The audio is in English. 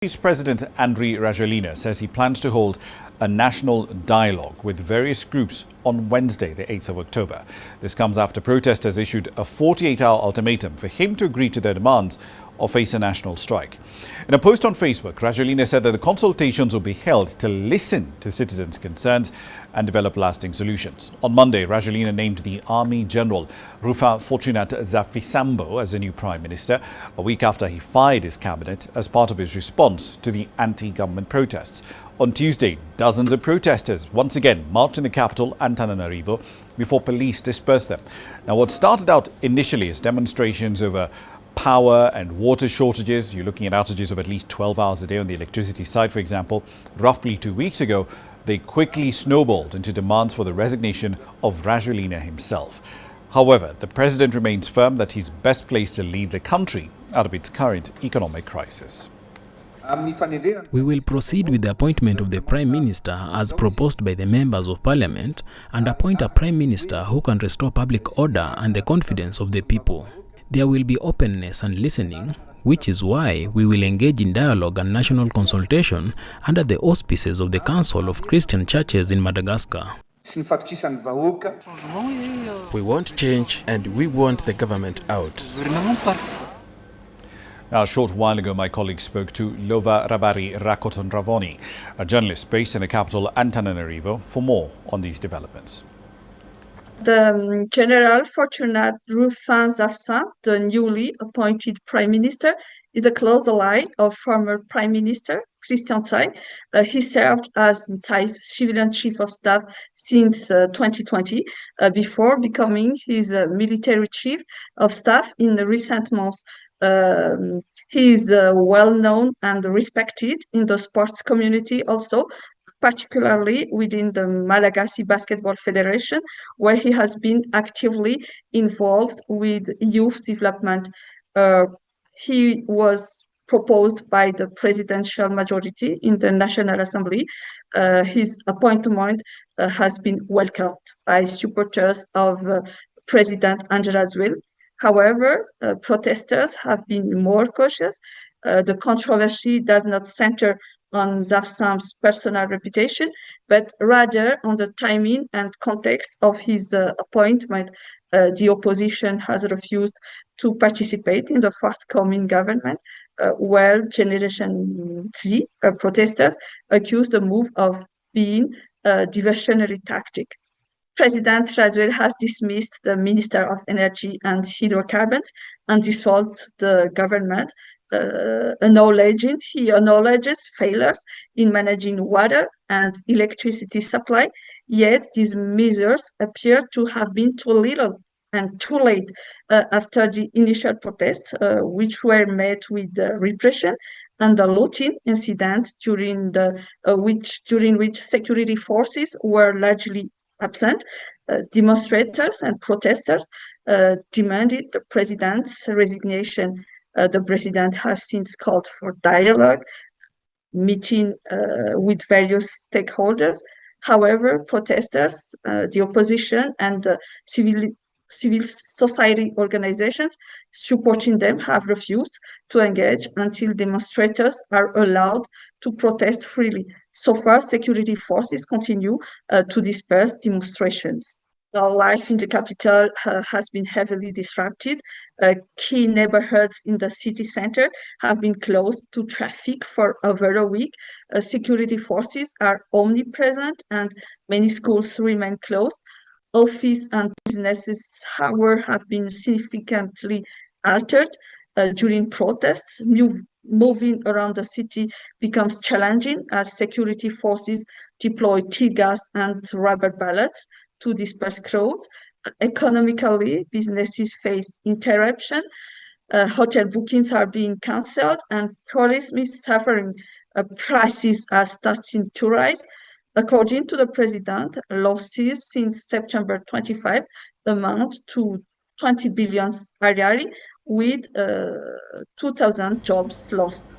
President Rajoelina says he plans to hold a national dialogue with various groups on Wednesday, the 8th of October. This comes after protesters issued a 48-hour ultimatum for him to agree to their demands or face a national strike. In a post on Facebook, Rajoelina said that the consultations will be held to listen to citizens' concerns and develop lasting solutions. On Monday, Rajoelina named the Army General Rufa Fortunat Zafisambo as the new Prime Minister, a week after he fired his cabinet as part of his response to the anti-government protests. On Tuesday, dozens of protesters once again marched in the capital, Antananarivo, before police dispersed them. Now, what started out initially as demonstrations over power and water shortages, you're looking at outages of at least 12 hours a day on the electricity side, for example, roughly 2 weeks ago, they quickly snowballed into demands for the resignation of Rajoelina himself. However, the president remains firm that he's best placed to lead the country out of its current economic crisis. We will proceed with the appointment of the Prime Minister as proposed by the members of Parliament and appoint a Prime Minister who can restore public order and the confidence of the people. There will be openness and listening, which is why we will engage in dialogue and national consultation under the auspices of the Council of Christian Churches in Madagascar. We want change and we want the government out. Now, a short while ago, my colleague spoke to Lova Rabary Rakotondravony, a journalist based in the capital Antananarivo, for more on these developments. The General Fortunat Zafisambo, the newly appointed Prime Minister, is a close ally of former Prime Minister Christian Tsai. He served as Tsai's civilian chief of staff since 2020, before becoming his military chief of staff in the recent months. He is well known and respected in the sports community also, particularly within the Madagascar Basketball Federation, where he has been actively involved with youth development. He was proposed by the presidential majority in the National Assembly. His appointment has been welcomed by supporters of President Rajoelina. However, protesters have been more cautious. The controversy does not center on Zafisambo's personal reputation, but rather on the timing and context of his appointment. The opposition has refused to participate in the forthcoming government, where Generation Z protesters accuse the move of being a diversionary tactic. President Rajoelina has dismissed the Minister of Energy and Hydrocarbons and dissolved the government, he acknowledges failures in managing water and electricity supply, yet these measures appear to have been too little and too late after the initial protests, which were met with repression and the looting incidents during which security forces were largely absent. Demonstrators and protesters demanded the president's resignation. The president has since called for dialogue, meeting with various stakeholders. However, protesters, the opposition, and civil society organizations supporting them have refused to engage until demonstrators are allowed to protest freely. So far, security forces continue to disperse demonstrations. The life in the capital has been heavily disrupted. Key neighborhoods in the city center have been closed to traffic for over a week. Security forces are omnipresent and many schools remain closed. Office and businesses, however, have been significantly altered during protests. Moving around the city becomes challenging as security forces deploy tear gas and rubber bullets to disperse crowds. Economically, businesses face interruption. Hotel bookings are being cancelled and tourism is suffering. Prices are starting to rise. According to the president, losses since September 25 amount to 20 billion with 2,000 jobs lost.